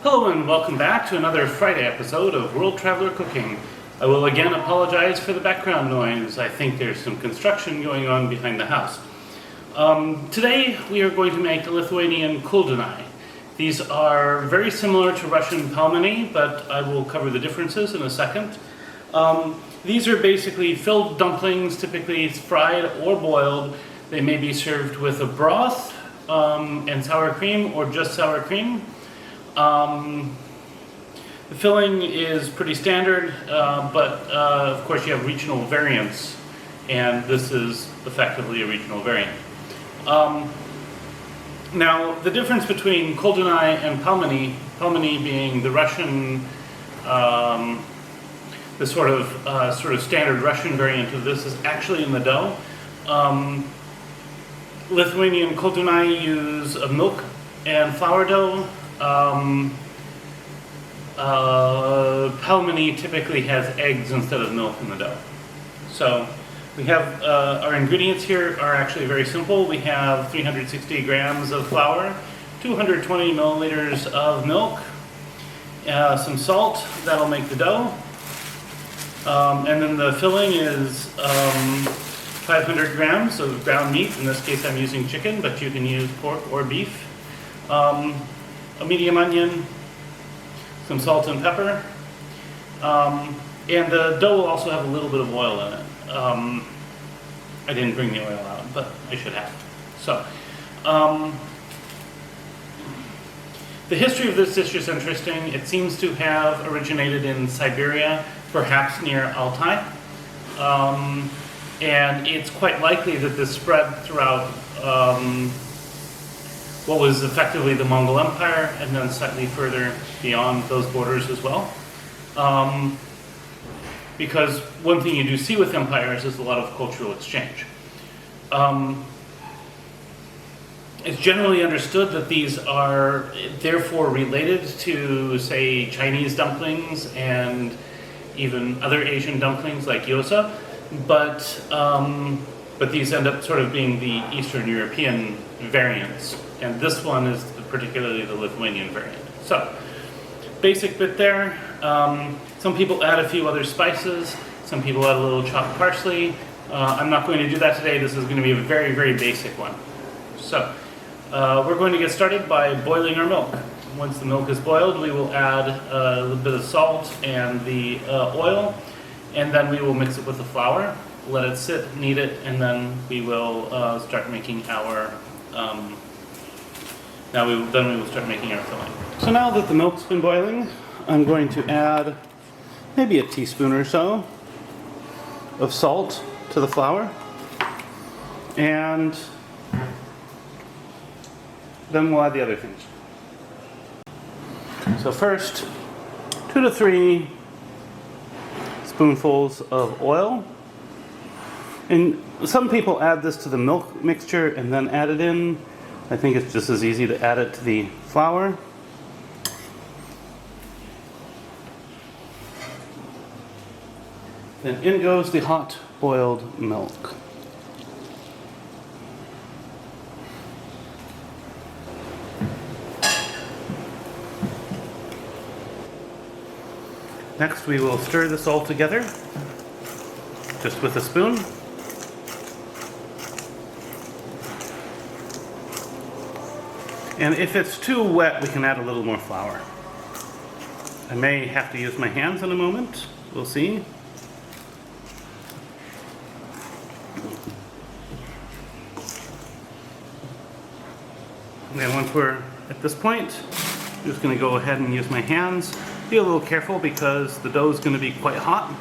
Hello and welcome back to another Friday episode of World Traveler Cooking. I will again apologize for the background noise. I think there's some construction going on behind the house. Today we are going to make a Lithuanian Koldūnai. These are very similar to Russian Palmeni, but I will cover the differences in a second. These are basically filled dumplings, typically fried or boiled. They may be served with a broth and sour cream or just sour cream. The filling is pretty standard, but of course you have regional variants, and this is effectively a regional variant. Now, the difference between Koldūnai and Palmeni being the Russian, the sort of standard Russian variant of this, is actually in the dough. Lithuanian Koldūnai use a milk and flour dough. Palmeni typically has eggs instead of milk in the dough. So we have our ingredients here are actually very simple. We have 360 grams of flour, 220 milliliters of milk, some salt, that'll make the dough, and then the filling is 500 grams of ground meat. In this case I'm using chicken, but you can use pork or beef. A medium onion, some salt and pepper, and the dough will also have a little bit of oil in it. I didn't bring the oil out, but I should have. So, the history of this dish is interesting. It seems to have originated in Siberia, perhaps near Altai, and it's quite likely that this spread throughout what was effectively the Mongol Empire, and then slightly further beyond those borders as well. Because one thing you do see with empires is a lot of cultural exchange. It's generally understood that these are therefore related to, say, Chinese dumplings and even other Asian dumplings like gyoza, but these end up sort of being the Eastern European variants. And this one is particularly the Lithuanian variant. So, basic bit there. Some people add a few other spices. Some people add a little chopped parsley. I'm not going to do that today. This is going to be a very, very basic one. So, we're going to get started by boiling our milk. Once the milk is boiled, we will add a little bit of salt and the oil, and then we will mix it with the flour. Let it sit, knead it, and then we will start making our we will start making our filling. So now that the milk's been boiling, I'm going to add maybe a teaspoon or so of salt to the flour, and then we'll add the other things. So first, 2 to 3 spoonfuls of oil. And some people add this to the milk mixture and then add it in. I think it's just as easy to add it to the flour. Then in goes the hot boiled milk. Next we will stir this all together, just with a spoon. And if it's too wet, we can add a little more flour. I may have to use my hands in a moment. We'll see. And then once we're at this point, I'm just going to go ahead and use my hands. Be a little careful because the dough is going to be quite hot.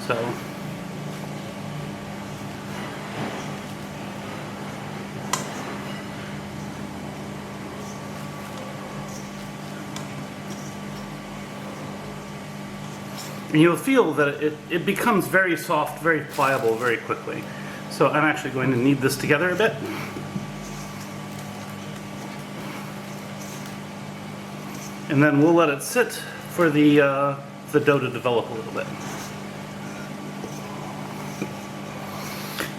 So, and you'll feel that it becomes very soft, very pliable very quickly. So I'm actually going to knead this together a bit. And then we'll let it sit for the dough to develop a little bit.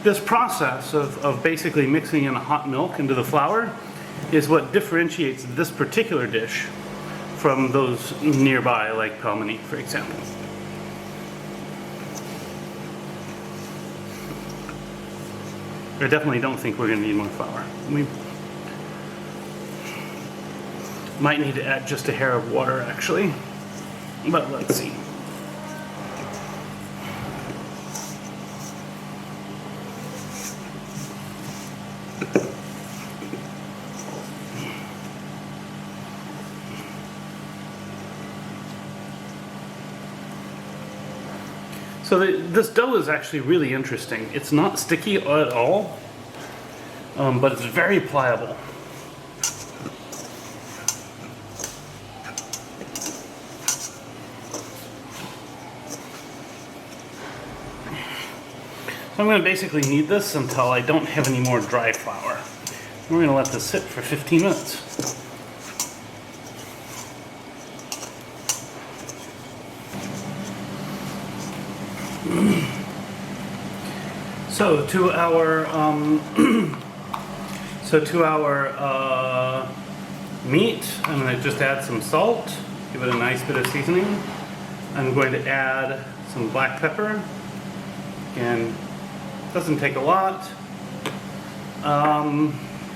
This process of basically mixing in hot milk into the flour is what differentiates this particular dish from those nearby, like Palmeni, for example. I definitely don't think we're going to need more flour. We might need to add just a hair of water, actually, but let's see. So this dough is actually really interesting. It's not sticky at all, but it's very pliable. So I'm going to basically knead this until I don't have any more dry flour. We're going to let this sit for 15 minutes. So to our meat, I'm going to just add some salt, give it a nice bit of seasoning. I'm going to add some black pepper. Again, doesn't take a lot. And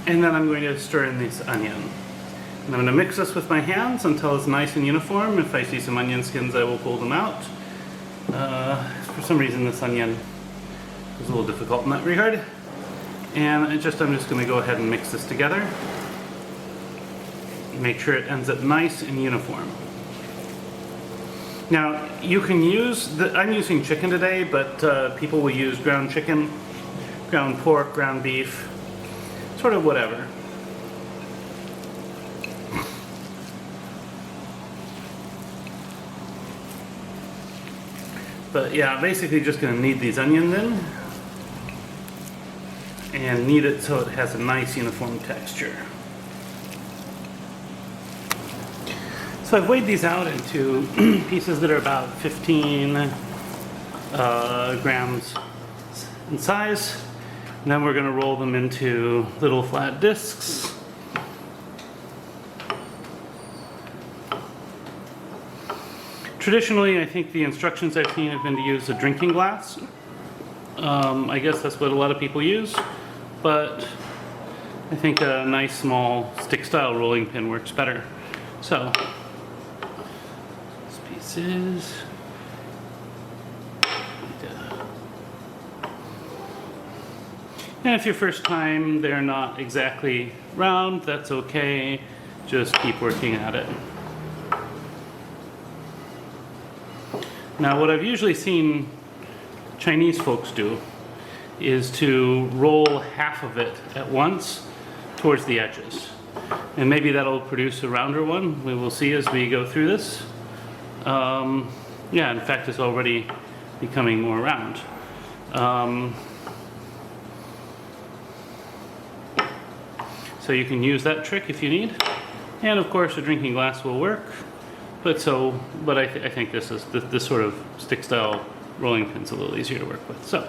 then I'm going to stir in this onion. And I'm going to mix this with my hands until it's nice and uniform. If I see some onion skins, I will pull them out. For some reason this onion is a little difficult in that regard. And I'm just going to go ahead and mix this together. Make sure it ends up nice and uniform. Now you can use, I'm using chicken today, but people will use ground chicken, ground pork, ground beef, sort of whatever. But yeah, basically just going to knead these onions in and knead it so it has a nice uniform texture. So I've weighed these out into pieces that are about 15 grams in size. And then we're going to roll them into little flat discs. Traditionally, I think the instructions I've seen have been to use a drinking glass. I guess that's what a lot of people use, but I think a nice small stick-style rolling pin works better. So, these pieces. And if your first time they're not exactly round, that's okay. Just keep working at it. Now what I've usually seen Chinese folks do is to roll half of it at once towards the edges. And maybe that'll produce a rounder one. We will see as we go through this. Yeah, in fact it's already becoming more round. So you can use that trick if you need. And of course a drinking glass will work. But I think this sort of stick-style rolling pin's a little easier to work with. So,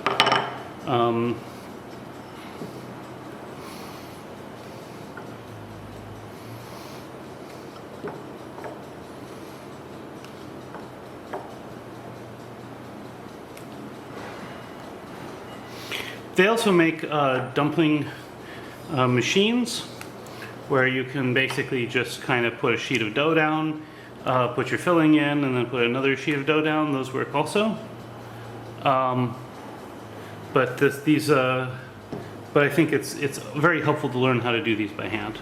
they also make dumpling machines where you can basically just kind of put a sheet of dough down, put your filling in, and then put another sheet of dough down. Those work also. But I think it's very helpful to learn how to do these by hand.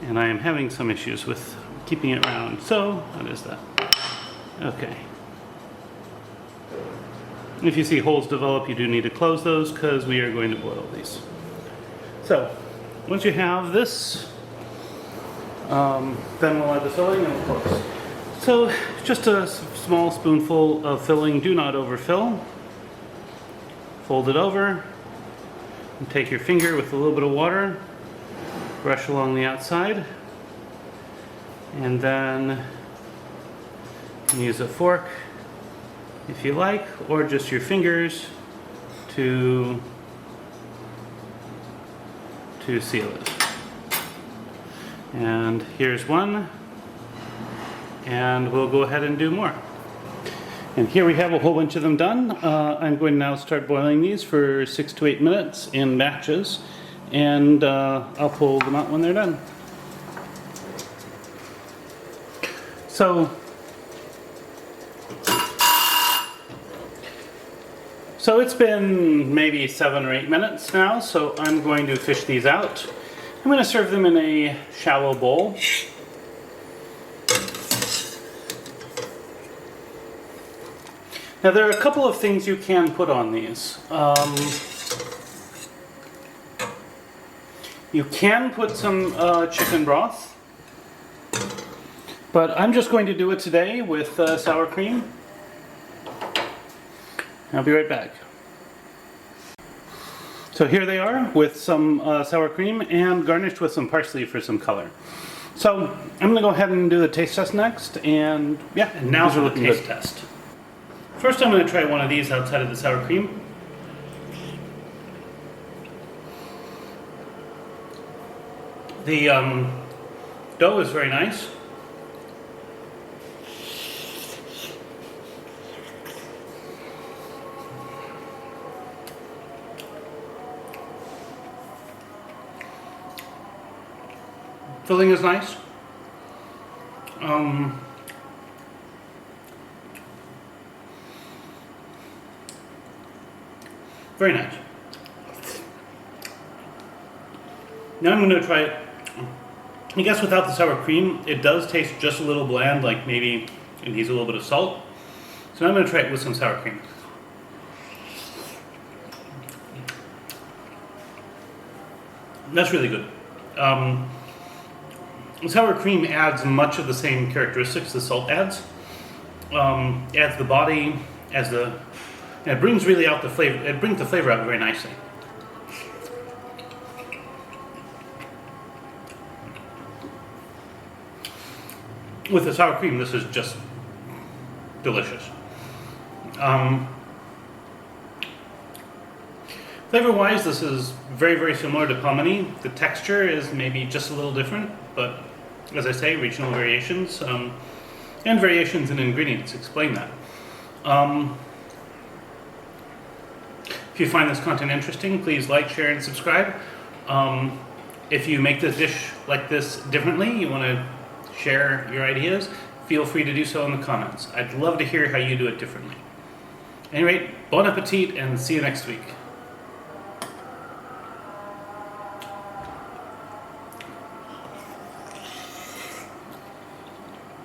And I am having some issues with keeping it round. So what is that? Okay. If you see holes develop, you do need to close those because we are going to boil these. So once you have this, then we'll add the filling and we'll close. So just a small spoonful of filling, do not overfill. Fold it over and take your finger with a little bit of water, brush along the outside, and then use a fork if you like, or just your fingers to seal it. And here's one, and we'll go ahead and do more. And here we have a whole bunch of them done. I'm going to now start boiling these for 6 to 8 minutes in batches, and I'll pull them out when they're done. So it's been maybe 7 or 8 minutes now, so I'm going to fish these out. I'm going to serve them in a shallow bowl. Now there are a couple of things you can put on these. You can put some chicken broth, but I'm just going to do it today with sour cream. I'll be right back. So here they are with some sour cream and garnished with some parsley for some color. So I'm going to go ahead and do the taste test next, and yeah, And now for the taste good. test. First I'm going to try one of these outside of the sour cream. The dough is very nice. Filling is nice. Very nice. Now I'm going to try it. I guess without the sour cream, it does taste just a little bland, like maybe it needs a little bit of salt. So now I'm going to try it with some sour cream. That's really good. Sour cream adds much of the same characteristics the salt adds. Adds the body, and it brings really out the flavor. It brings the flavor out very nicely. With the sour cream, this is just delicious. Flavor-wise, this is very, very similar to Palmeni. The texture is maybe just a little different, but as I say, regional variations and variations in ingredients explain that. If you find this content interesting, please like, share, and subscribe. If you make this dish like this differently, you want to share your ideas, feel free to do so in the comments. I'd love to hear how you do it differently. At any rate, bon appetit, and see you next week.